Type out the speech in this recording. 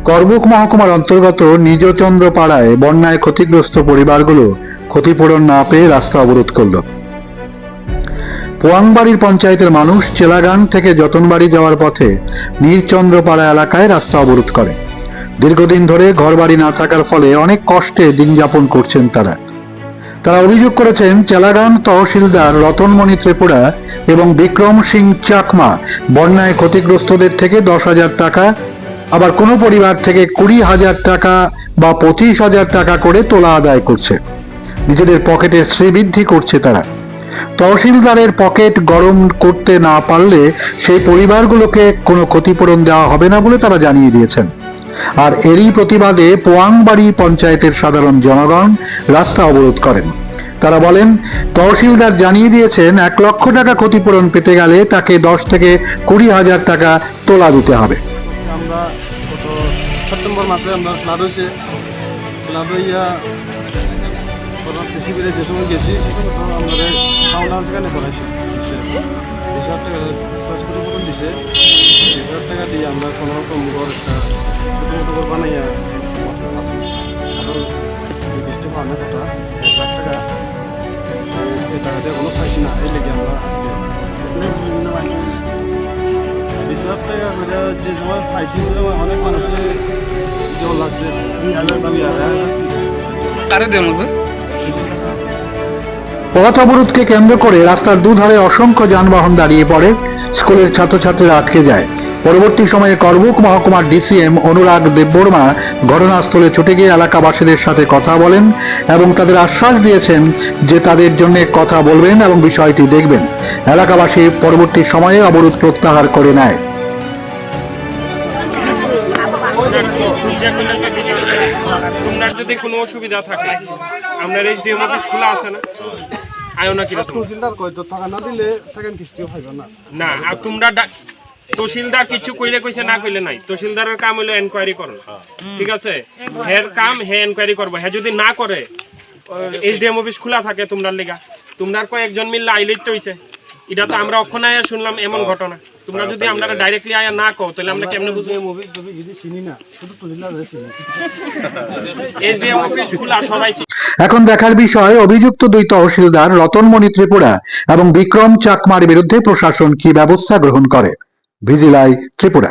করবুক মহকুমার অন্তর্গত নিজচন্দ্র পাড়ায় বন্যায় ক্ষতিগ্রস্ত পরিবারগুলো ক্ষতিপূরণ না পেয়ে রাস্তা অবরোধ করল। পোয়াংবাড়ির পঞ্চায়েতের মানুষ চেলাগান থেকে যতনবাড়ি যাওয়ার পথে নীরচন্দ্রপাড়া এলাকায় রাস্তা অবরোধ করে। দীর্ঘদিন ধরে ঘরবাড়ি না থাকার ফলে অনেক কষ্টে দিন যাপন করছেন তারা। অভিযোগ করেছেন চেলাগান তহসিলদার রতনমণি ত্রিপুরা এবং বিক্রম সিং চাকমা বন্যায় ক্ষতিগ্রস্তদের থেকে 10,000 টাকা, আবার কোনো পরিবার থেকে 20,000 টাকা বা 25,000 টাকা করে তোলা আদায় করছে। নিজেদের পকেটের শ্রীবৃদ্ধি করছে তারা। তহসিলদারের পকেট গরম করতে না পারলে সেই পরিবারগুলোকে কোনো ক্ষতিপূরণ দেওয়া হবে না বলে তারা জানিয়ে দিয়েছেন। আর এরই প্রতিবাদে পোয়াংবাড়ি পঞ্চায়েতের সাধারণ জনগণ রাস্তা অবরোধ করেন। তারা বলেন, তহসিলদার জানিয়ে দিয়েছেন 1 লক্ষ টাকা ক্ষতিপূরণ পেতে গেলে তাকে 10 থেকে 20,000 টাকা তোলা দিতে হবে। আমরা গত সেপ্টেম্বর মাসে আমরা ফ্লাড হয়েছে, ফ্লাড হইয়া শিবিরে যে সময় গেছি সেখানে তো আমাদের টাউন হাউস এখানে করাইছে 20,000 টাকা ক্ষতিপূরণ দিছে। 20,000 টাকা দিয়ে আমরা কোনো রকম ঘর একটা ছোটো মোটো ঘর বানাইয়া আরও নির্দিষ্ট পাওয়ার কথা 1 লাখ টাকা এই টাকাতে কোনো পাইছি না। এই লেগে আমরা আজকে 20,000 টাকা করে যে সময় পাইছি অনেক মানুষের যেমন লাগছে 2,000 পথ অবরোধকে কেন্দ্র করে রাস্তার দুধারে অসংখ্য যানবাহন দাঁড়িয়ে পড়ে। স্কুলের ছাত্রছাত্রীরা আটকে যায়। পরবর্তী সময়ে করবুক মহকুমার ডিসিএম অনুরাগ দেববর্মা ঘটনাস্থলে ছুটে গিয়ে এলাকাবাসীদের সাথে কথা বলেন এবং তাদের আশ্বাস দিয়েছেন যে তাদের জন্য কথা বলবেন এবং বিষয়টি দেখবেন। এলাকাবাসী পরবর্তী সময়ে অবরোধ প্রত্যাহার করে নেয়। তোমার যদি কোনো অসুবিধা থাকে আপনার এসডিএম অফিস খোলা আছে না? আয়ো না কিরা তহসিলদার কই তো টাকা না দিলে সেকেন্ড কিস্তিও পাইবা না। না আর তোমরা তহসিলদার কিছু কইলে কইছে না কইলে নাই। তহসিলদারের কাম হইলো এনকোয়ারি করো, ঠিক আছে? হের কাম হে এনকোয়ারি করবো। হে যদি না করে এসডিএম অফিস খোলা থাকে তোমরা লেগা, তোমরা কয়েকজন মিললে আইলেই তো হইছে। এটা তো আমরা অক্ষণ আয়া শুনলাম এমন ঘটনা। তোমরা যদি আমরা ডাইরেক্টলি আয়া না কও তাহলে আমরা কেমনে বুঝবো? চিনি না, শুধু তহসিলদার চিনি। এসডিএম অফিস খোলা সবাই। এখন দেখার বিষয় অভিযুক্ত 2 তহসিলদার রতনমণি ত্রিপুরা এবং বিক্রম চাকমার বিরুদ্ধে প্রশাসন কি ব্যবস্থা গ্রহণ করে। ভিজিলাই ত্রিপুরা।